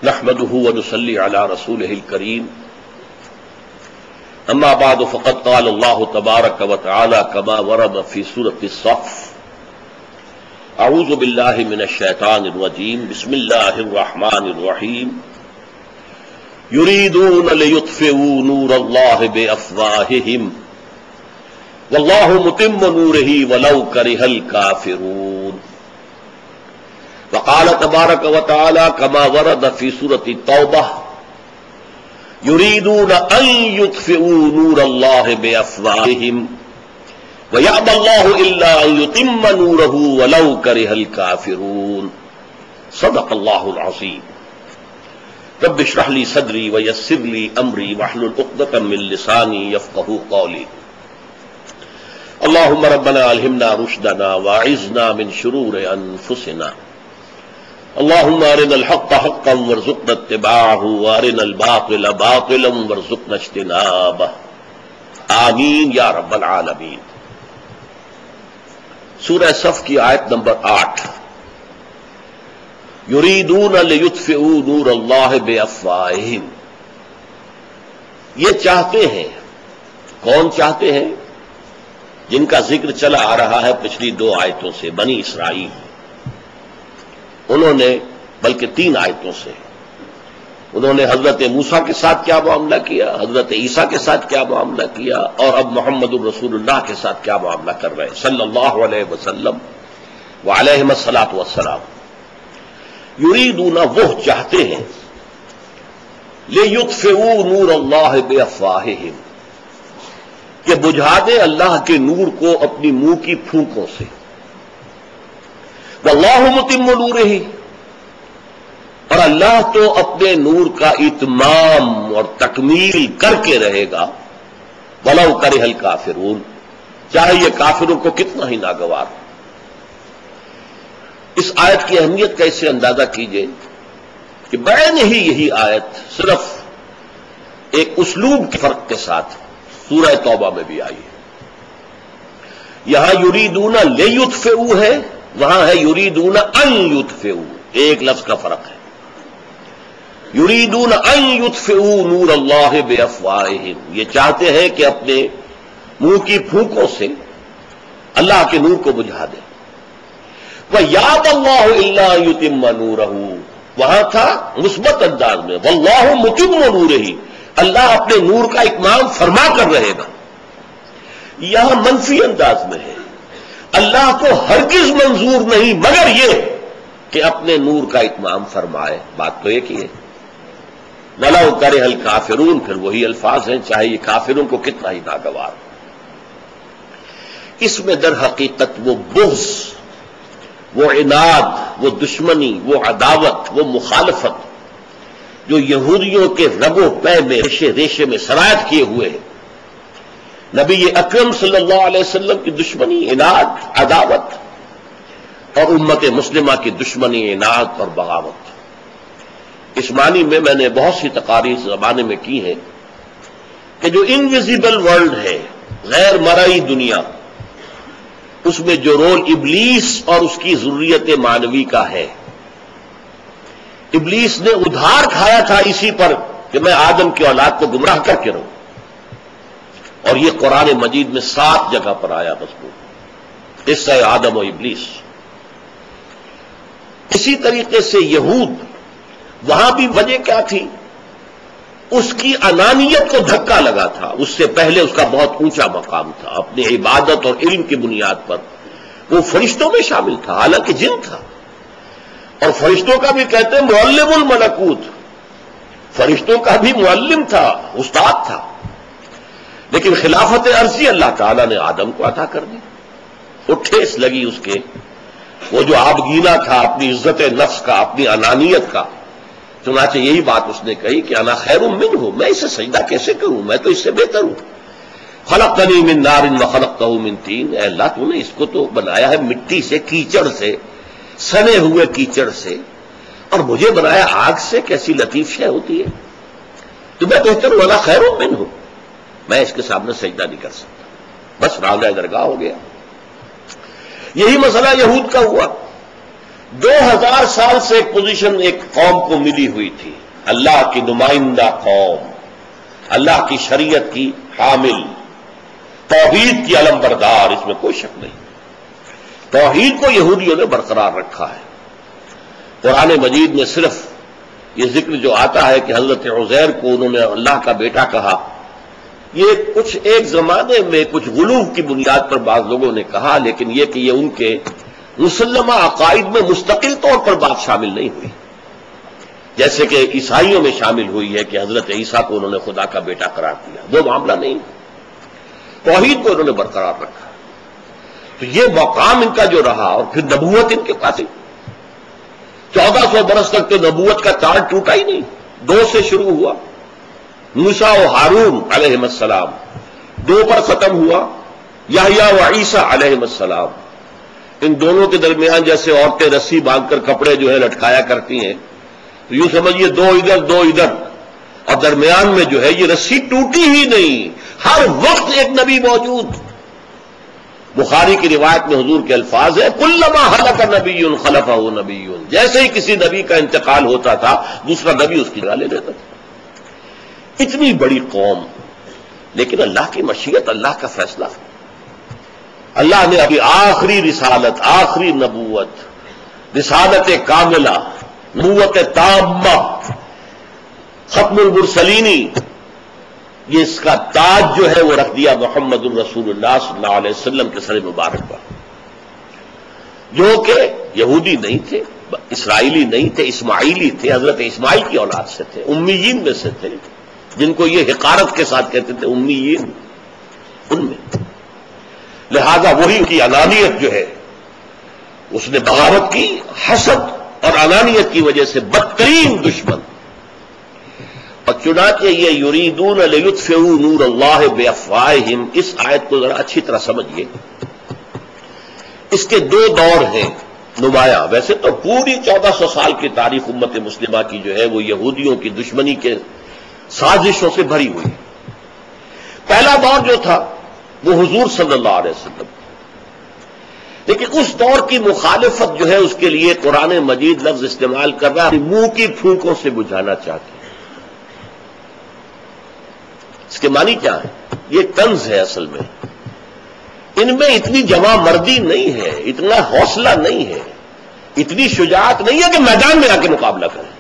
نحمده ونصلي على رسوله الكريم اما بعد فقد قال الله تبارك وتعالى كما ورد في سورة الصف اعوذ بالله من الشيطان الرجيم بسم الله الرحمن الرحيم يريدون ليطفئوا نور الله بأفواههم والله متم نوره ولو كره الكافرون وقال تبارك وتعالى كما ورد في سورة التوبة يريدون أن يطفئوا نور الله بأفواههم ويأبى الله إلا أن يتم نوره ولو كره الكافرون صدق الله العظيم رب اشرح لي صدري ويسر لي أمري واحلل عقدة من لساني يفقهوا قولي اللهم ربنا ألهمنا رشدنا وأعذنا من شرور أنفسنا اللهم ارنا الحق حقا وارزقنا اتباعه وارنا الباطل باطلا وارزقنا اجتنابه آمین یا رب العالمین۔ سورہ صف کی آیت نمبر 8 یریدون لیطفئوا نور اللہ بافواہہم، یہ چاہتے ہیں، کون چاہتے ہیں؟ جن کا ذکر چلا آ رہا ہے پچھلی 2 آیتوں سے، بنی اسرائیل، انہوں نے بلکہ 3 آیتوں سے انہوں نے حضرت موسیٰ کے ساتھ کیا معاملہ کیا، حضرت عیسیٰ کے ساتھ کیا معاملہ کیا، اور اب محمد الرسول اللہ کے ساتھ کیا معاملہ کر رہے ہیں صلی اللہ علیہ وسلم وعلیہم الصلاۃ والسلام۔ یریدون، وہ چاہتے ہیں، لیطفئوا نور اللہ بافواہہم، کہ بجھا دے اللہ کے نور کو اپنی منہ کی پھونکوں سے، واللہ متم نورہ، اور اللہ تو اپنے نور کا اتمام اور تکمیل کر کے رہے گا، ولو کرہ الکافرون، چاہے یہ کافروں کو کتنا ہی ناگوار ہو۔ اس آیت کی اہمیت کا اس سے اندازہ کیجئے کہ بین ہی یہی آیت صرف ایک اسلوب کے فرق کے ساتھ سورہ توبہ میں بھی آئی ہے۔ یہاں یریدون لیطفئوا ہے، وہاں ہے یریدون ان یطفئوا، ایک لفظ کا فرق ہے۔ یریدون ان یطفئوا نور اللہ بافواہہم، یہ چاہتے ہیں کہ اپنے منہ کی پھونکوں سے اللہ کے نور کو بجھا دیں۔ وَيَأْبَى اللَّهُ إِلَّا أَن يُتِمَّ نُورَهُ، وہاں تھا مثبت انداز میں، وَاللَّهُ مُتِمُّ نُورِهِ، اللہ اپنے نور کا اتمام فرما کر رہے گا۔ یہاں منفی انداز میں ہے، اللہ کو ہرگز منظور نہیں مگر یہ کہ اپنے نور کا اتمام فرمائے، بات تو ایک ہی ہے۔ وَلَوْ كَرِهَ الْكَافِرُونَ، پھر وہی الفاظ ہیں، چاہے یہ کافروں کو کتنا ہی ناگوار ہو۔ اس میں در حقیقت وہ بغض، وہ عناد، وہ دشمنی، وہ عداوت، وہ مخالفت جو یہودیوں کے رگ و پے میں ریشے ریشے میں سرایت کیے ہوئے ہیں، نبی اکرم صلی اللہ علیہ وسلم کی دشمنی، عناد، عداوت، اور امت مسلمہ کی دشمنی، عناد اور بغاوت۔ اس معنی میں نے بہت سی تقاریر زمانے میں کی ہیں کہ جو انویزیبل ورلڈ ہے، غیر مرئی دنیا، اس میں جو رول ابلیس اور اس کی ذریت معنوی کا ہے، ابلیس نے ادھار کھایا تھا اسی پر کہ میں آدم کی اولاد کو گمراہ کر کے رہوں، اور یہ قرآن مجید میں 7 جگہ پر آیا مذکور، قصہ آدم و ابلیس۔ اسی طریقے سے یہود، وہاں بھی وجہ کیا تھی؟ اس کی انانیت کو دھکا لگا تھا، اس سے پہلے اس کا بہت اونچا مقام تھا، اپنی عبادت اور علم کی بنیاد پر وہ فرشتوں میں شامل تھا، حالانکہ جن تھا، اور فرشتوں کا بھی کہتے ہیں معلم الملکوت، فرشتوں کا بھی معلم تھا، استاد تھا، لیکن خلافت عرضی اللہ تعالیٰ نے آدم کو عطا کر دی۔ وہ ٹھیس لگی اس کے، وہ جو آبگینہ تھا اپنی عزت نفس کا، اپنی انانیت کا، چنانچہ یہی بات اس نے کہی کہ انا خیر منہ، میں اسے سجدہ کیسے کروں، میں تو اس سے بہتر ہوں۔ خلقتنی من نار وخلقتہ من طین، اے اللہ تو نے اس کو تو بنایا ہے مٹی سے، کیچڑ سے، سنے ہوئے کیچڑ سے، اور مجھے بنایا آگ سے، کیسی لطیف شے ہوتی ہے، تو میں بہتر ہوں، انا خیر منہ، میں اس کے سامنے سجدہ نہیں کر سکتا، بس راندہ درگاہ ہو گیا۔ یہی مسئلہ یہود کا ہوا، 2000 سال سے ایک پوزیشن ایک قوم کو ملی ہوئی تھی، اللہ کی نمائندہ قوم، اللہ کی شریعت کی حامل، توحید کی علم بردار، اس میں کوئی شک نہیں۔ توحید کو یہودیوں نے برقرار رکھا ہے۔ قرآن مجید میں صرف یہ ذکر جو آتا ہے کہ حضرت عزیر کو انہوں نے اللہ کا بیٹا کہا، یہ کچھ ایک زمانے میں کچھ غلو کی بنیاد پر بعض لوگوں نے کہا، لیکن یہ کہ یہ ان کے مسلمہ عقائد میں مستقل طور پر بات شامل نہیں ہوئی، جیسے کہ عیسائیوں میں شامل ہوئی ہے کہ حضرت عیسیٰ کو انہوں نے خدا کا بیٹا قرار دیا، وہ معاملہ نہیں۔ توحید کو انہوں نے برقرار رکھا، تو یہ مقام ان کا جو رہا، اور پھر نبوت ان کے پاس 1400 برس تک تو نبوت کا تار ٹوٹا ہی نہیں، 2 سے شروع ہوا، موسیٰ و ہارون علیہ السلام، 2 پر ختم ہوا، یحییٰ و عیسیٰ علیہ السلام۔ ان دونوں کے درمیان جیسے عورتیں رسی باندھ کر کپڑے جو ہے لٹکایا کرتی ہیں، تو یوں سمجھیے 2 ادھر 2 ادھر، اور درمیان میں جو ہے یہ رسی ٹوٹی ہی نہیں، ہر وقت ایک نبی موجود۔ بخاری کی روایت میں حضور کے الفاظ ہیں، کلما ہلک نبی خلفہ نبی، جیسے ہی کسی نبی کا انتقال ہوتا تھا دوسرا نبی اس کی جگہ لے لیتا تھا۔ اتنی بڑی قوم، لیکن اللہ کی مشیت، اللہ کا فیصلہ، اللہ نے ابھی آخری رسالت، آخری نبوت، رسالت کاملہ، نبوت تامہ، ختم المرسلینی، یہ اس کا تاج جو ہے وہ رکھ دیا محمد الرسول اللہ صلی اللہ علیہ وسلم کے سر مبارک پر، جو کہ یہودی نہیں تھے، اسرائیلی نہیں تھے، اسماعیلی تھے، حضرت اسماعیل کی اولاد سے تھے، امیین میں سے تھے، جن کو یہ حقارت کے ساتھ کہتے تھے امیین، ان میں۔ لہذا وہی کی انانیت جو ہے اس نے بغاوت کی، حسد اور انانیت کی وجہ سے بدترین دشمن۔ اور چنانچہ یہ یریدون لیطفئوا نور اللہ بافواہہم، اس آیت کو ذرا اچھی طرح سمجھیے، اس کے 2 دور ہیں نمایاں۔ ویسے تو پوری 1400 سال کی تاریخ امت مسلمہ کی جو ہے وہ یہودیوں کی دشمنی کے سازشوں سے بھری ہوئی۔ پہلا دور جو تھا وہ حضور صلی اللہ علیہ وسلم، لیکن اس دور کی مخالفت جو ہے اس کے لیے قرآن مجید لفظ استعمال کر رہا ہے، منہ کی پھونکوں سے بجھانا چاہتے ہیں۔ اس کے معنی کیا ہے؟ یہ طنز ہے اصل میں، ان میں اتنی جمع مردی نہیں ہے، اتنا حوصلہ نہیں ہے، اتنی شجاعت نہیں ہے کہ میدان میں آ کے مقابلہ کریں۔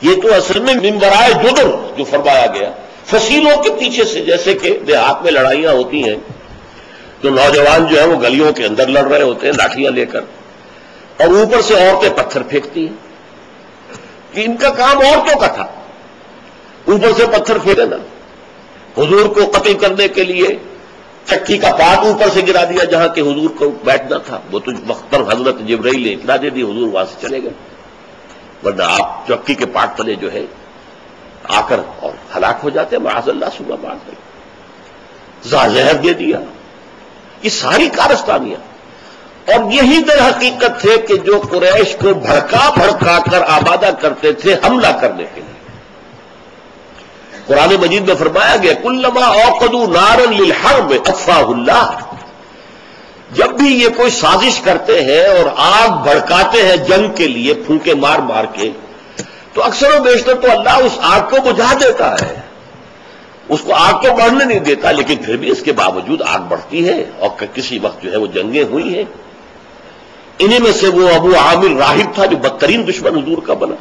یہ تو اصل میں من ورائے جدر جو فرمایا گیا، فصیلوں کے پیچھے سے، جیسے کہ دیہات میں لڑائیاں ہوتی ہیں تو نوجوان جو ہے وہ گلیوں کے اندر لڑ رہے ہوتے ہیں لاٹھیاں لے کر، اور اوپر سے عورتیں پتھر پھینکتی ہیں، کہ ان کا کام عورتوں کا تھا، اوپر سے پتھر پھینکنا۔ حضور کو قتل کرنے کے لیے چکی کا پات اوپر سے گرا دیا جہاں کہ حضور کو بیٹھنا تھا، وہ تو وقت پر حضرت جبرائیل نے اطلاع دے دی، حضور وہاں سے چلے گئے، ورنہ آپ چکی کے پاٹ تلے جو ہے آ کر اور ہلاک ہو جاتے، معاذ اللہ صبح بعد زہر دے دیا۔ یہ ساری کارستانیاں، اور یہی در حقیقت تھے کہ جو قریش کو بھڑکا بھڑکا کر آبادہ کرتے تھے حملہ کرنے کے لیے۔ قرآن مجید میں فرمایا گیا کلما اوقدوا نارا للحرب اطفاها اللہ، جب بھی یہ کوئی سازش کرتے ہیں اور آگ بھڑکاتے ہیں جنگ کے لیے پھونکے مار مار کے، تو اکثر و بیشتر تو اللہ اس آگ کو بجھا دیتا ہے، اس کو آگ کو بڑھنے نہیں دیتا، لیکن پھر بھی اس کے باوجود آگ بڑھتی ہے، اور کسی وقت جو ہے وہ جنگیں ہوئی ہیں۔ انہی میں سے وہ ابو عامر راہب تھا جو بدترین دشمن حضور کا بنا۔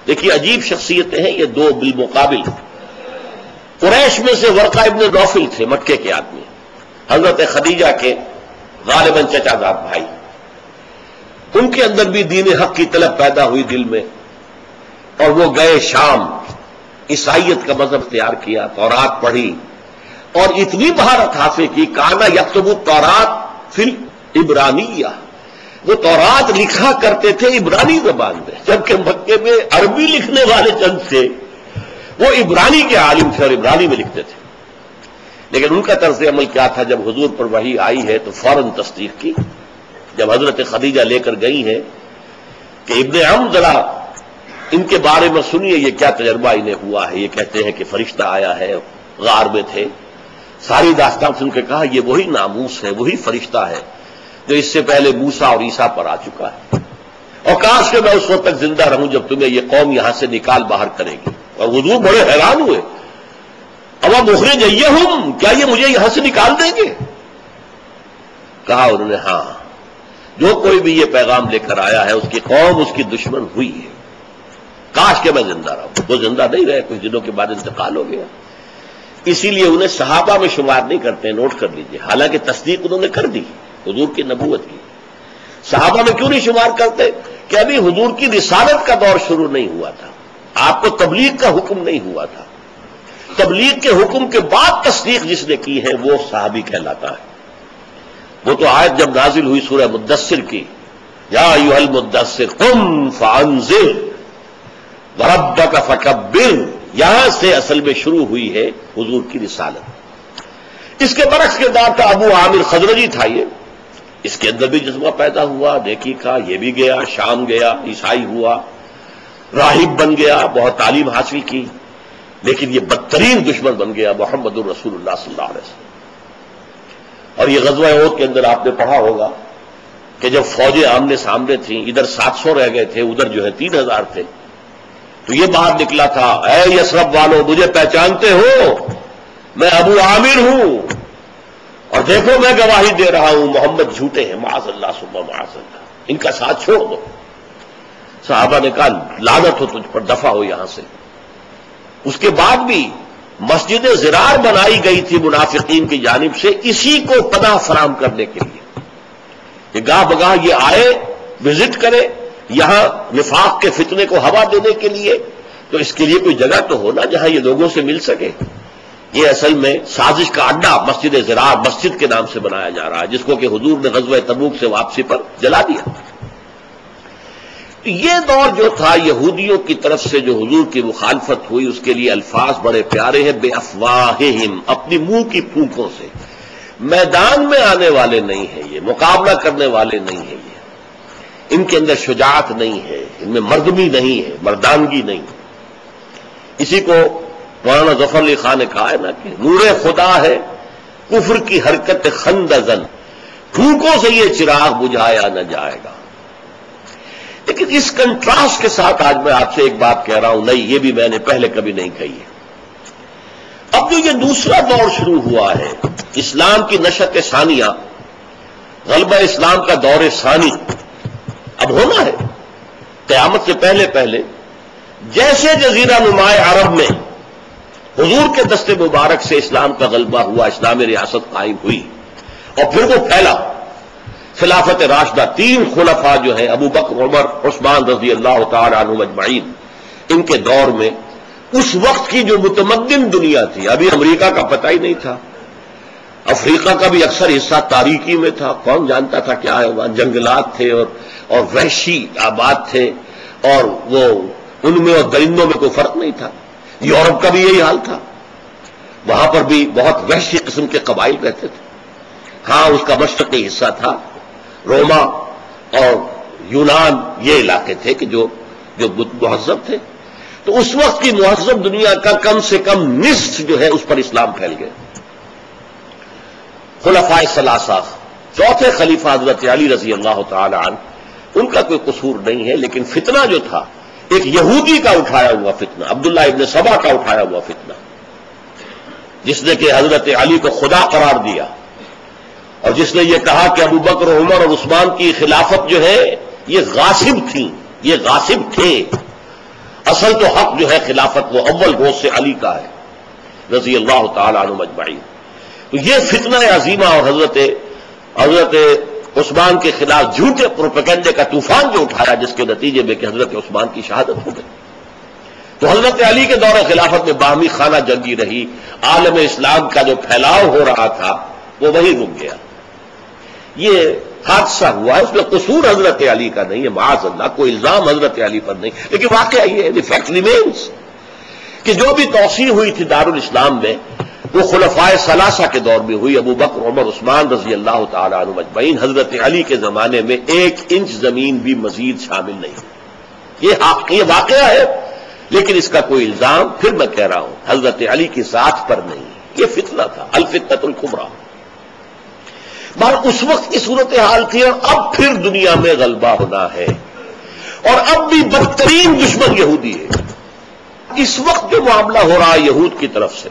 دیکھیے عجیب شخصیتیں ہیں یہ 2 بالمقابل۔ قریش میں سے ورقہ ابن نوفل تھے، مکے کے آدمی، حضرت خدیجہ کے غالباً چچا زاد بھائی۔ ان کے اندر بھی دین حق کی طلب پیدا ہوئی دل میں، اور وہ گئے شام، عیسائیت کا مذہب اختیار کیا، تورات پڑھی، اور اتنی مہارت حاصل کی، کانا یکتب التوراۃ فی العبرانیہ، وہ تورات لکھا کرتے تھے عبرانی زبان میں، جبکہ مکے میں عربی لکھنے والے چند تھے، وہ عبرانی کے عالم تھے اور عبرانی میں لکھتے تھے۔ لیکن ان کا طرز عمل کیا تھا؟ جب حضور پر وحی آئی ہے تو فوراً تصدیق کی۔ جب حضرت خدیجہ لے کر گئی ہیں کہ ابن عم ذرا ان کے بارے میں سنیے یہ کیا تجربہ انہیں ہوا ہے، یہ کہتے ہیں کہ فرشتہ آیا ہے، غار میں تھے، ساری داستان سن کے کہا یہ وہی ناموس ہے، وہی فرشتہ ہے جو اس سے پہلے موسیٰ اور عیسیٰ پر آ چکا ہے، اور کاش کہ میں اس وقت تک زندہ رہوں جب تمہیں یہ قوم یہاں سے نکال باہر کرے گی۔ اور حضور بڑے حیران ہوئے، اوا مخرجیہم، کیا یہ مجھے یہاں سے نکال دیں گے؟ کہا انہوں نے ہاں، جو کوئی بھی یہ پیغام لے کر آیا ہے اس کی قوم اس کی دشمن ہوئی ہے، کاش کہ میں زندہ رہوں۔ وہ زندہ نہیں رہے، کچھ دنوں کے بعد انتقال ہو گیا، اسی لیے انہیں صحابہ میں شمار نہیں کرتے، نوٹ کر لیجئے، حالانکہ تصدیق انہوں نے کر دی حضور کی نبوت کی۔ صحابہ میں کیوں نہیں شمار کرتے؟ کہ ابھی حضور کی رسالت کا دور شروع نہیں ہوا تھا، آپ کو تبلیغ کا حکم نہیں ہوا تھا، تبلیغ کے حکم کے بعد تصدیق جس نے کی ہے وہ صحابی کہلاتا ہے۔ وہ تو آیت جب نازل ہوئی سورہ مدثر کی، یا ایھا المدثر قم فانذر وربک فکبر، یہاں سے اصل میں شروع ہوئی ہے حضور کی رسالت۔ اس کے برعکس کردار تھا ابو عامر خزرجی تھا، یہ اس کے اندر بھی جذبہ پیدا ہوا، نیکی کا، یہ بھی گیا شام گیا، عیسائی ہوا، راہب بن گیا، بہت تعلیم حاصل کی، لیکن یہ بدترین دشمن بن گیا محمد الرسول اللہ صلی اللہ علیہ وسلم۔ اور یہ غزوہ احد کے اندر آپ نے پڑھا ہوگا کہ جب فوجیں آمنے سامنے تھیں، ادھر 700 رہ گئے تھے، ادھر جو ہے 3000 تھے، تو یہ باہر نکلا تھا، اے یثرب والو مجھے پہچانتے ہو، میں ابو عامر ہوں، اور دیکھو میں گواہی دے رہا ہوں محمد جھوٹے ہیں، معاذ اللہ ثم معاذ اللہ، ان کا ساتھ چھوڑ دو۔ صحابہ نے کہا لعنت ہو تجھ پر، دفع ہو یہاں سے۔ اس کے بعد بھی مسجد زرار بنائی گئی تھی منافقین کی جانب سے اسی کو پناہ فراہم کرنے کے لیے کہ گاہ بگاہ یہ آئے، وزٹ کرے یہاں نفاق کے فتنے کو ہوا دینے کے لیے، تو اس کے لیے کوئی جگہ تو ہونا جہاں یہ لوگوں سے مل سکے۔ یہ اصل میں سازش کا اڈا مسجد زرار مسجد کے نام سے بنایا جا رہا ہے، جس کو کہ حضور نے غزوہ تبوک سے واپسی پر جلا دیا۔ یہ دور جو تھا یہودیوں کی طرف سے جو حضور کی مخالفت ہوئی، اس کے لیے الفاظ بڑے پیارے ہیں، بے افواہہم، اپنی منہ کی پھونکوں سے، میدان میں آنے والے نہیں ہیں، یہ مقابلہ کرنے والے نہیں ہیں، یہ ان کے اندر شجاعت نہیں ہے، ان میں مردمی نہیں ہے، مردانگی نہیں۔ اسی کو مولانا ظفر علی خان نے کہا ہے نا کہ نور خدا ہے کفر کی حرکت خندزن، پھونکوں سے یہ چراغ بجھایا نہ جائے گا۔ لیکن اس کنٹراسٹ کے ساتھ آج میں آپ سے ایک بات کہہ رہا ہوں، نہیں یہ بھی میں نے پہلے کبھی نہیں کہی ہے۔ اب جو یہ دوسرا دور شروع ہوا ہے، اسلام کی نشأت ثانیہ، غلبہ اسلام کا دور ثانی اب ہونا ہے۔ قیامت سے پہلے پہلے جیسے جزیرہ نما عرب میں حضور کے دست مبارک سے اسلام کا غلبہ ہوا، اسلامی ریاست قائم ہوئی، اور پھر وہ پھیلا، خلافت راشدہ، 3 خلفاء جو ہیں ابو بکر عمر عثمان رضی اللہ تعالی عنہم اجمعین، ان کے دور میں اس وقت کی جو متمدن دنیا تھی، ابھی امریکہ کا پتہ ہی نہیں تھا، افریقہ کا بھی اکثر حصہ تاریکی میں تھا، کون جانتا تھا کیا ہے وہاں، جنگلات تھے اور وحشی آباد تھے، اور وہ ان میں اور درندوں میں کوئی فرق نہیں تھا۔ یورپ کا بھی یہی حال تھا، وہاں پر بھی بہت وحشی قسم کے قبائل رہتے تھے۔ ہاں اس کا مشرقی حصہ تھا، روما اور یونان یہ علاقے تھے کہ جو مہذب تھے، تو اس وقت کی مہذب دنیا کا کم سے کم نصف جو ہے اس پر اسلام پھیل گئے۔ خلفائے ثلاثہ، چوتھے خلیفہ حضرت علی رضی اللہ تعالی عنہ، ان کا کوئی قصور نہیں ہے، لیکن فتنہ جو تھا ایک یہودی کا اٹھایا ہوا فتنہ، عبداللہ ابن سبا کا اٹھایا ہوا فتنہ، جس نے کہ حضرت علی کو خدا قرار دیا، اور جس نے یہ کہا کہ ابو بکر عمر اور عثمان کی خلافت جو ہے یہ غاصب تھی، یہ غاصب تھے، اصل تو حق جو ہے خلافت وہ اول گوش سے علی کا ہے رضی اللہ تعالی عنہ اجمعین۔ تو یہ فتنہ عظیمہ اور حضرت عثمان کے خلاف جھوٹے پروپیگنڈے کا طوفان جو اٹھایا، جس کے نتیجے میں کہ حضرت عثمان کی شہادت ہو گئی، تو حضرت علی کے دور خلافت میں باہمی خانہ جنگی رہی، عالم اسلام کا جو پھیلاؤ ہو رہا تھا وہ وہی رک گیا۔ یہ حادثہ ہوا ہے، اس میں قصور حضرت علی کا نہیں ہے، معاذ اللہ، کوئی الزام حضرت علی پر نہیں، لیکن واقعہ یہ ہے، the fact remains کہ جو بھی توسیع ہوئی تھی دارالاسلام میں وہ خلفائے ثلاثہ کے دور میں ہوئی، ابو بکر عمر عثمان رضی اللہ تعالی عنہ اجمعین۔ حضرت علی کے زمانے میں 1 انچ زمین بھی مزید شامل نہیں۔ یہ واقعہ ہے، لیکن اس کا کوئی الزام پھر میں کہہ رہا ہوں حضرت علی کی ذات پر نہیں، یہ فتنہ تھا، الفتنۃ الکبریٰ۔ مگر اس وقت کی صورتحال تھی، اور اب پھر دنیا میں غلبہ ہونا ہے، اور اب بھی بدترین دشمن یہودی ہے۔ اس وقت جو معاملہ ہو رہا ہے یہود کی طرف سے،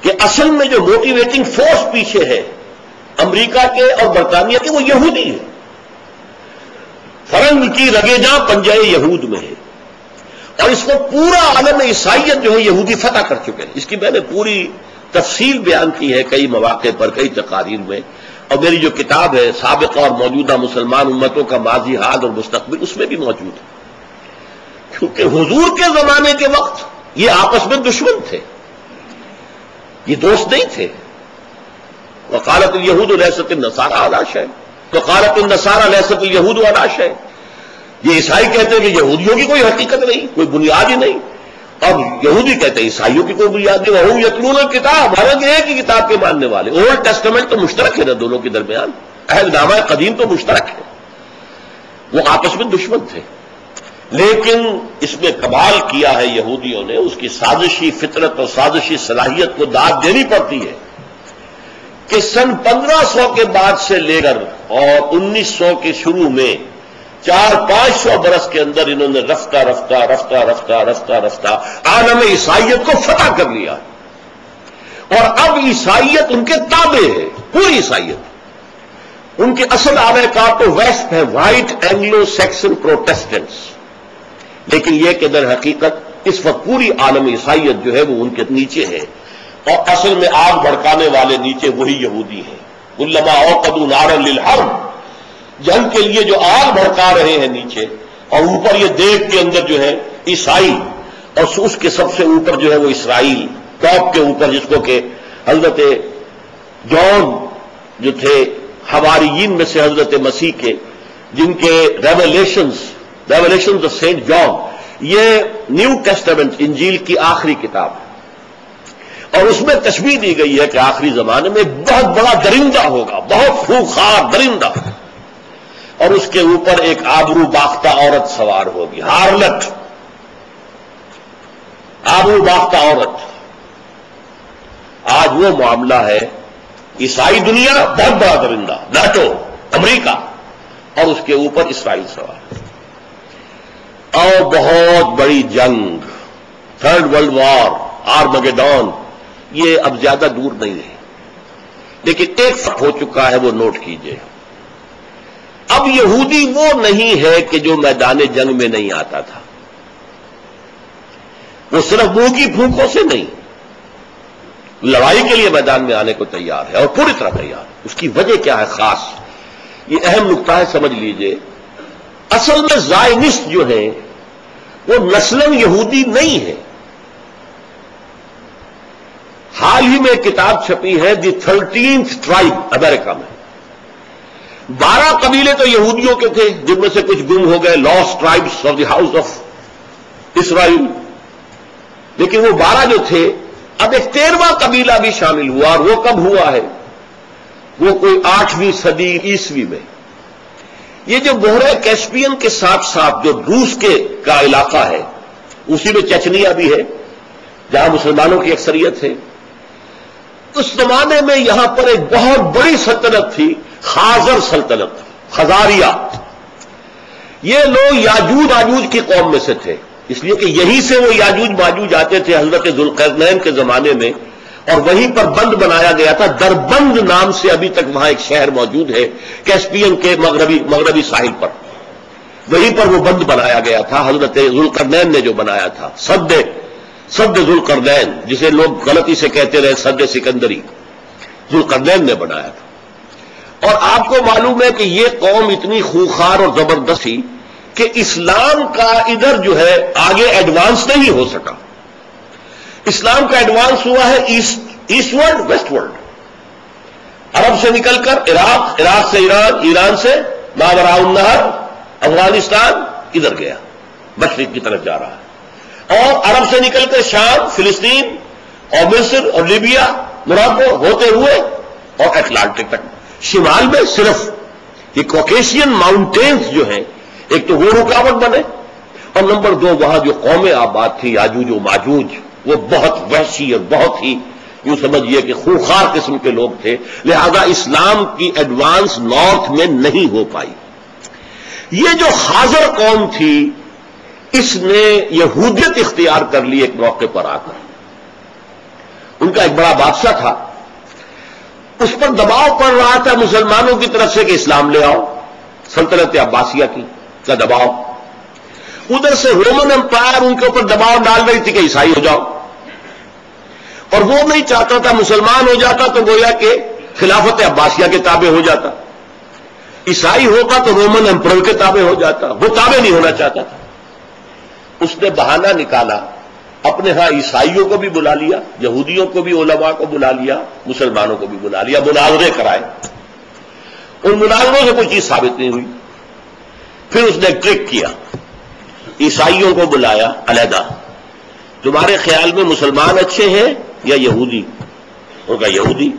کہ اصل میں جو موٹیویٹنگ فورس پیچھے ہے امریکہ کے اور برطانیہ کے، وہ یہودی ہے۔ فرنگ کی رگے جاں پنجہ یہود میں ہے، اور اس کو پورا عالم عیسائیت جو ہے یہودی فتح کر چکے ہیں۔ اس کی میں نے پوری تفصیل بیان کی ہے کئی مواقع پر، کئی تقاریر میں، اور میری جو کتاب ہے سابقہ اور موجودہ مسلمان امتوں کا ماضی، حال اور مستقبل، اس میں بھی موجود ہے۔ کیونکہ حضور کے زمانے کے وقت یہ آپس میں دشمن تھے، یہ دوست نہیں تھے۔ وقالت الیہود لیست النصارى علی شیء وقالت النصارى لیست الیہود علی شیء۔ یہ عیسائی کہتے ہیں کہ یہودیوں کی کوئی حقیقت نہیں، کوئی بنیاد ہی نہیں، اور یہودی کہتے ہیں عیسائیوں کی کوئی بنیاد نہیں۔ وہم یتلون الکتاب، حالانکہ ایک ہی کتاب کے ماننے والے۔ اولڈ ٹیسٹمنٹ تو مشترک ہے نا دونوں کے درمیان، عہد نامہ قدیم تو مشترک ہے۔ وہ آپس میں دشمن تھے، لیکن اس میں کمال کیا ہے یہودیوں نے، اس کی سازشی فطرت اور سازشی صلاحیت کو داد دینی پڑتی ہے کہ سن 1500 کے بعد سے لے کر اور 1900 کے شروع میں 400-500 برس کے اندر انہوں نے رفتہ رفتہ رفتہ رفتہ رفتہ رفتہ عالم عیسائیت کو فتح کر لیا، اور اب عیسائیت ان کے تابع ہے، پوری عیسائیت۔ ان کے اصل آباء کار تو ویسٹ ہے، وائٹ اینگلو سیکسن پروٹیسٹنٹس، لیکن یہ کہ در حقیقت اس وقت پوری عالم عیسائیت جو ہے وہ ان کے نیچے ہے، اور اصل میں آگ بھڑکانے والے نیچے وہی یہودی ہیں۔ کلما اوقدوا نارا للحرب، جنگ کے لیے جو آگ بھڑکا رہے ہیں نیچے، اور اوپر یہ دیگ کے اندر جو ہے عیسائی، اور اس کے سب سے اوپر جو ہے وہ اسرائیل، ٹاپ کے اوپر، جس کو کہ حضرت جان جو تھے حواریین میں سے حضرت مسیح کے، جن کے ریویلیشنز آف سینٹ جان، یہ نیو ٹیسٹمنٹ انجیل کی آخری کتاب ہے، اور اس میں تشبیہ دی گئی ہے کہ آخری زمانے میں بہت بڑا درندہ ہوگا، بہت خوخار درندہ، اور اس کے اوپر ایک آبرو باختہ عورت سوار ہوگی، ہارلٹ، آبرو باختہ عورت۔ آج وہ معاملہ ہے، عیسائی دنیا بہت بڑا درندہ، نیٹو، امریکہ، اور اس کے اوپر اسرائیل سوار، اور بہت بڑی جنگ، تھرڈ ورلڈ وار، آرمگیڈون، یہ اب زیادہ دور نہیں ہے، لیکن ایک فرق ہو چکا ہے، وہ نوٹ کیجئے۔ اب یہودی وہ نہیں ہے کہ جو میدان جنگ میں نہیں آتا تھا، وہ صرف منہ کی پھونکوں سے نہیں، لڑائی کے لیے میدان میں آنے کو تیار ہے، اور پوری طرح تیار ہے۔ اس کی وجہ کیا ہے خاص؟ یہ اہم نقطہ ہے، سمجھ لیجئے۔ اصل میں زائنسٹ جو ہیں وہ نسلاً یہودی نہیں ہے۔ حال ہی میں ایک کتاب چھپی ہے، دی 13th ٹرائب، امریکہ میں 12 قبیلے تو یہودیوں کے تھے، جن میں سے کچھ گم ہو گئے، last tribes of the house of Israel, لیکن وہ 12 جو تھے، اب ایک 13واں قبیلہ بھی شامل ہوا، اور وہ کب ہوا ہے؟ وہ کوئی 8ویں صدی عیسوی میں۔ یہ جو بحیرہ کیسپیئن کے ساتھ ساتھ جو روس کے کا علاقہ ہے، اسی میں چچنیا بھی ہے جہاں مسلمانوں کی اکثریت ہے، اس زمانے میں یہاں پر ایک بہت بڑی سلطنت تھی، خازر سلطنت، خزاریہ۔ یہ لوگ یاجوج ماجوج کی قوم میں سے تھے، اس لیے کہ یہی سے وہ یاجوج ماجوج آتے تھے حضرت ذوالقرنین کے زمانے میں، اور وہیں پر بند بنایا گیا تھا، دربند نام سے ابھی تک وہاں ایک شہر موجود ہے کیسپیئن کے مغربی ساحل پر، وہیں پر وہ بند بنایا گیا تھا، حضرت ذوالقرنین نے جو بنایا تھا، سد ذوالقرنین، جسے لوگ غلطی سے کہتے رہے سد سکندری، ذوالقرنین نے بنایا تھا۔ اور آپ کو معلوم ہے کہ یہ قوم اتنی خوخار اور زبردست تھی کہ اسلام کا ادھر جو ہے آگے ایڈوانس نہیں ہو سکا۔ اسلام کا ایڈوانس ہوا ہے ایسٹ ورڈ، ویسٹ ورڈ، عرب سے نکل کر عراق، عراق سے ایران، ایران سے ماوراء النہر، افغانستان، ادھر گیا، مشرق کی طرف جا رہا ہے، اور عرب سے نکل کر شام، فلسطین اور مصر اور لیبیا، موراکو ہوتے ہوئے اور اٹلانٹک تک۔ شمال میں صرف یہ کوکیشین ماؤنٹینز جو ہیں، ایک تو وہ رکاوٹ بنے، اور نمبر 2 وہاں جو قومیں آباد تھی یاجوج و ماجوج، وہ بہت وحشی اور بہت ہی یوں سمجھیے کہ خوخار قسم کے لوگ تھے، لہذا اسلام کی ایڈوانس نارتھ میں نہیں ہو پائی۔ یہ جو خاضر قوم تھی اس نے یہودیت اختیار کر لی ایک موقع پر آ کر۔ ان کا ایک بڑا بادشاہ تھا، اس پر دباؤ پڑ رہا تھا مسلمانوں کی طرف سے کہ اسلام لے آؤ، سلطنت عباسیہ کی کا دباؤ، ادھر سے رومن امپائر ان کے اوپر دباؤ ڈال رہی تھی کہ عیسائی ہو جاؤ، اور وہ نہیں چاہتا تھا مسلمان ہو جاتا تو گویا کہ خلافت عباسیہ کے تابع ہو جاتا، عیسائی ہوتا تو رومن امپرر کے تابع ہو جاتا، وہ تابع نہیں ہونا چاہتا تھا۔ اس نے بہانہ نکالا، اپنے ہاں عیسائیوں کو بھی بلا لیا، یہودیوں کو بھی، علماء کو بلا لیا، مسلمانوں کو بھی بلا لیا، مناظرے کرائے۔ ان مناظروں سے کوئی چیز ثابت نہیں ہوئی۔ پھر اس نے ایک ٹرک کیا، عیسائیوں کو بلایا علیحدہ، تمہارے خیال میں مسلمان اچھے ہیں یا یہودی؟ ان کا یہودی۔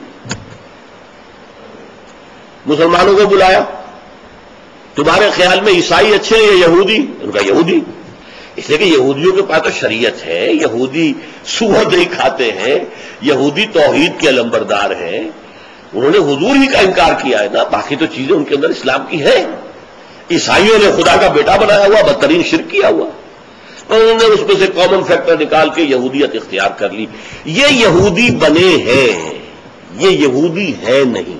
مسلمانوں کو بلایا، تمہارے خیال میں عیسائی اچھے ہیں یا یہودی؟ ان کا یہودی۔ اس لیے کہ یہودیوں کے پاس تو شریعت ہے، یہودی سور نہیں کھاتے ہیں، یہودی توحید کے علمبردار ہیں، انہوں نے حضور ہی کا انکار کیا ہے نا، باقی تو چیزیں ان کے اندر اسلام کی ہیں۔ عیسائیوں نے خدا کا بیٹا بنایا ہوا، بدترین شرک کیا ہوا، اور انہوں نے اس میں سے کامن فیکٹر نکال کے یہودیت اختیار کر لی۔ یہ یہودی بنے ہیں، یہ یہودی ہے نہیں۔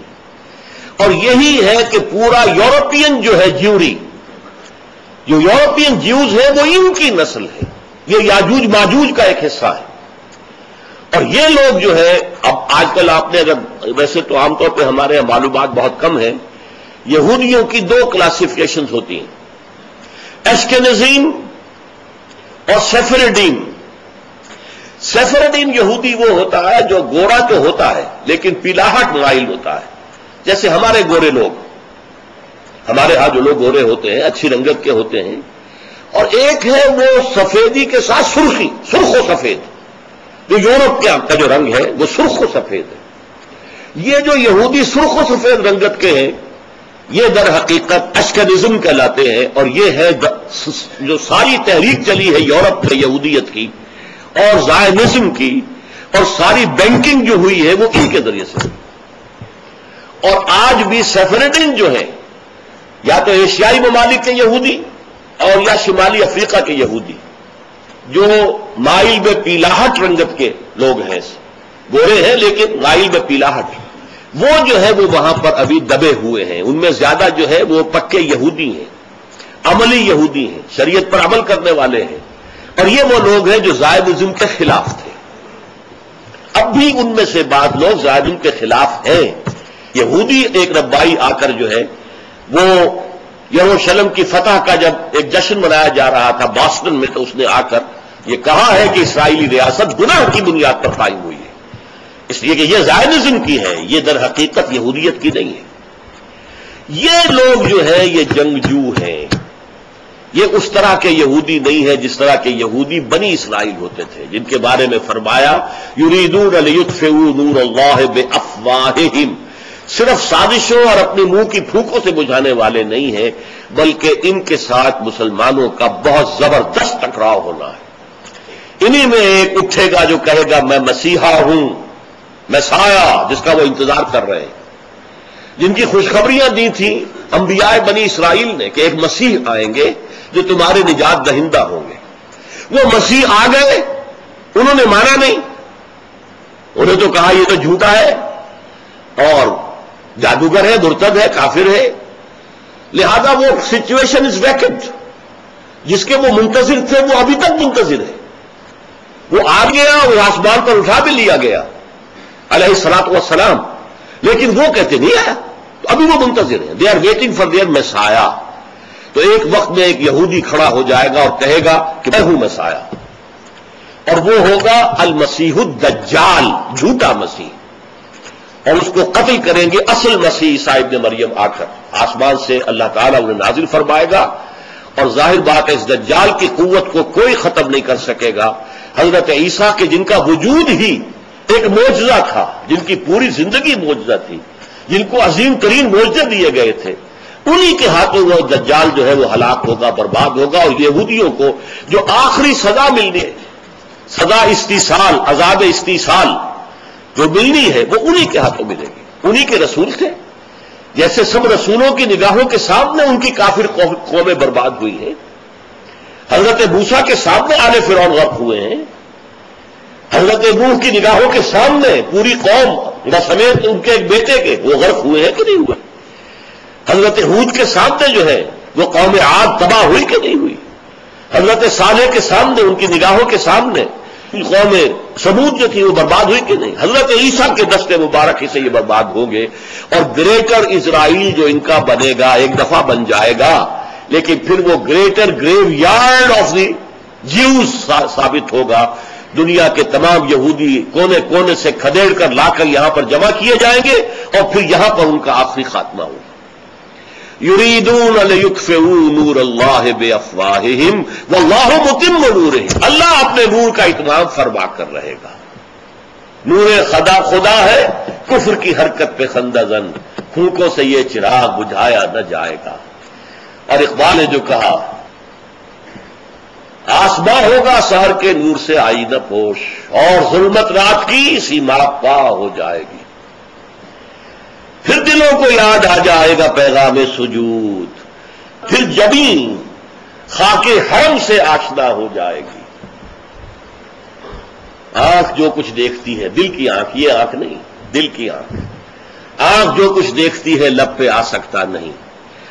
اور یہی ہے کہ پورا یورپین جو ہے جیوری، جو یورپین جیوز ہیں وہ ان کی نسل ہے، یہ یاجوج ماجوج کا ایک حصہ ہے۔ اور یہ لوگ جو ہے، اب آج کل آپ نے اگر، ویسے تو عام طور پہ ہمارے یہاں معلومات بہت کم ہے، یہودیوں کی دو کلاسیفیکیشنز ہوتی ہیں، ایشکنزیم اور سیفرڈین۔ سیفرڈین یہودی وہ ہوتا ہے جو گورا تو ہوتا ہے لیکن پیلاہٹ مائل ہوتا ہے، جیسے ہمارے گورے لوگ، ہمارے ہاں جو لوگ گورے ہوتے ہیں اچھی رنگت کے ہوتے ہیں، اور ایک ہے وہ سفیدی کے ساتھ سرخی، سرخ و سفید، جو یورپ کا جو رنگ ہے وہ سرخ و سفید ہے۔ یہ جو یہودی سرخ و سفید رنگت کے ہیں یہ در حقیقت اشکنزم کہلاتے ہیں، اور یہ ہے جو ساری تحریک چلی ہے یورپ میں یہودیت کی اور زائنزم کی، اور ساری بینکنگ جو ہوئی ہے وہ ان کے ذریعے سے۔ اور آج بھی سیفرڈین جو ہے یا تو ایشیائی ممالک کے یہودی اور یا شمالی افریقہ کے یہودی، جو مائل میں پیلاہٹ رنگت کے لوگ ہیں، گورے ہیں لیکن مائل میں پیلاہٹ، وہ جو ہے وہ وہاں پر ابھی دبے ہوئے ہیں۔ ان میں زیادہ جو ہے وہ پکے یہودی ہیں، عملی یہودی ہیں، شریعت پر عمل کرنے والے ہیں، اور یہ وہ لوگ ہیں جو زائدزم کے خلاف تھے۔ اب بھی ان میں سے بعض لوگ زائدزم کے خلاف ہیں۔ یہودی ایک ربائی آ کر جو ہے وہ یروشلم کی فتح کا جب ایک جشن منایا جا رہا تھا باسٹن میں، تو اس نے آ کر یہ کہا ہے کہ اسرائیلی ریاست گناہ کی بنیاد پر قائم ہوئی ہے، اس لیے کہ یہ زائنزم کی ہے، یہ در حقیقت یہودیت کی نہیں ہے۔ یہ لوگ جو ہے یہ جنگجو ہیں، یہ اس طرح کے یہودی نہیں ہے جس طرح کے یہودی بنی اسرائیل ہوتے تھے، جن کے بارے میں فرمایا یریدون لیطفئوا نور اللہ بافواہہم، صرف سازشوں اور اپنے منہ کی پھونکوں سے بجھانے والے نہیں ہیں، بلکہ ان کے ساتھ مسلمانوں کا بہت زبردست ٹکراؤ ہونا ہے۔ انہی میں ایک اٹھے گا جو کہے گا میں مسیحا ہوں، مسیحا، جس کا وہ انتظار کر رہے ہیں، جن کی خوشخبریاں دی تھیں انبیاء بنی اسرائیل نے کہ ایک مسیح آئیں گے جو تمہارے نجات دہندہ ہوں گے۔ وہ مسیح آ گئے، انہوں نے مانا نہیں، انہوں نے تو کہا یہ تو جھوٹا ہے اور جادوگر ہے، مرتد ہے، کافر ہے، لہذا وہ سچویشن از ویکنٹ، جس کے وہ منتظر تھے وہ ابھی تک منتظر ہے۔ وہ آ گیا، وہ آسمان پر اٹھا بھی لیا گیا علیہ الصلوۃ والسلام، لیکن وہ کہتے نہیں آیا، تو ابھی وہ منتظر ہیں، they are waiting for their messiah. تو ایک وقت میں ایک یہودی کھڑا ہو جائے گا اور کہے گا کہ میں ہوں مسایا، اور وہ ہوگا المسیح الدجال، جھوٹا مسیح، اور اس کو قتل کریں گے اصل مسیح عیسیٰ ابن مریم آ کر، آسمان سے اللہ تعالیٰ انہیں نازل فرمائے گا، اور ظاہر بات ہے اس دجال کی قوت کو کوئی ختم نہیں کر سکے گا۔ حضرت عیسیٰ کے جن کا وجود ہی ایک معجزہ تھا، جن کی پوری زندگی معجزہ تھی، جن کو عظیم ترین معجزے دیے گئے تھے، انہی کے ہاتھوں وہ دجال جو ہے وہ ہلاک ہوگا، برباد ہوگا، اور یہودیوں کو جو آخری سزا ملنی ہے، سزا استیصال، عذاب استیصال، جو ملنی ہے وہ انہی کے ہاتھوں ملے گی، انہی کے رسول تھے. جیسے سب رسولوں کی نگاہوں کے سامنے ان کی کافر قومیں برباد ہوئی ہیں، حضرت موسیٰ کے سامنے آل فرعون غرق ہوئے ہیں، حضرت نوح کی نگاہوں کے سامنے پوری قوم سمیت ان کے ایک بیٹے کے وہ غرق ہوئے ہیں کہ نہیں ہوئے، حضرت ہود کے سامنے جو ہے وہ قوم عاد تباہ ہوئی کہ نہیں ہوئی، حضرت صالح کے سامنے ان کی نگاہوں کے سامنے قوم سمود جو تھی وہ برباد ہوئی کہ نہیں، حضرت عیسیٰ کے دستے مبارک ہی سے یہ برباد ہوں گے. اور گریٹر اسرائیل جو ان کا بنے گا ایک دفعہ بن جائے گا، لیکن پھر وہ greater graveyard of the Jews ثابت ہوگا. دنیا کے تمام یہودی کونے کونے سے کھدیڑ کر لا کر یہاں پر جمع کیے جائیں گے اور پھر یہاں پر ان کا آخری خاتمہ ہوگا. یریدون لیطفئوا نور اللہ بافواہہم واللہ متم نورہ، اللہ اپنے نور کا اتمام فرما کر رہے گا. نور خدا ہے، کفر کی حرکت پہ خندہ زن، پھونکوں سے یہ چراغ بجھایا نہ جائے گا. اور اقبال نے جو کہا، آسماں ہوگا سحر کے نور سے آئینہ پوش، اور ظلمت رات کی سیما پا ہو جائے گی. پھر دلوں کو یاد آ جائے گا پیغام سجود، پھر جبین خاک حرم سے آشنا ہو جائے گی. آنکھ جو کچھ دیکھتی ہے، دل کی آنکھ، یہ آنکھ نہیں، دل کی آنکھ، آنکھ جو کچھ دیکھتی ہے لب پہ آ سکتا نہیں.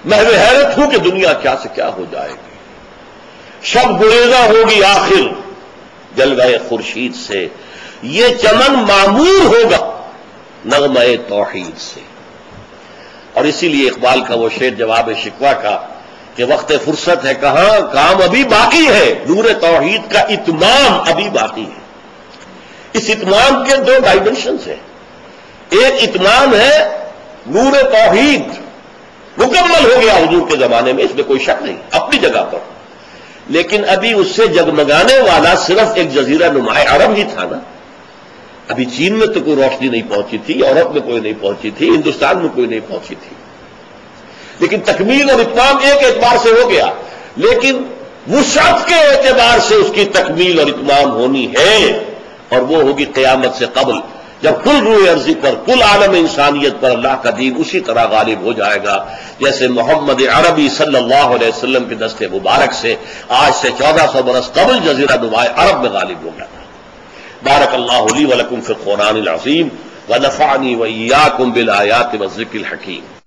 محو حیرت ہوں کہ دنیا کیا سے کیا ہو جائے گی. شب گریزاں ہوگی آخر جلوہ خورشید سے، یہ چمن معمور ہوگا نغمہ توحید سے. اور اسی لیے اقبال کا وہ شعر جواب شکوہ کا کہ وقت فرصت ہے کہاں، کام ابھی باقی ہے، نور توحید کا اتمام ابھی باقی ہے. اس اتمام کے دو ڈائمنشنز ہیں. ایک اتمام ہے نور توحید مکمل ہو گیا حضور کے زمانے میں، اس میں کوئی شک نہیں اپنی جگہ پر، لیکن ابھی اس سے جگمگانے والا صرف ایک جزیرہ نمائے عرب ہی تھا نا. ابھی چین میں تو کوئی روشنی نہیں پہنچی تھی، یورپ میں کوئی نہیں پہنچی تھی، ہندوستان میں کوئی نہیں پہنچی تھی. لیکن تکمیل اور اتمام ایک اعتبار سے ہو گیا، لیکن وسعت کے اعتبار سے اس کی تکمیل اور اتمام ہونی ہے، اور وہ ہوگی قیامت سے قبل، جب کل روح ارضی پر، کل عالم انسانیت پر اللہ کا دین اسی طرح غالب ہو جائے گا جیسے محمد عربی صلی اللہ علیہ وسلم کے دست مبارک سے آج سے 1400 برس قبل جزیرہ نمائے عرب میں غالب ہو گیا تھا. بارک اللہ لی ولکم فی القرآن العظیم ونفعنی وإیاکم بالآیات والذکر الحکیم.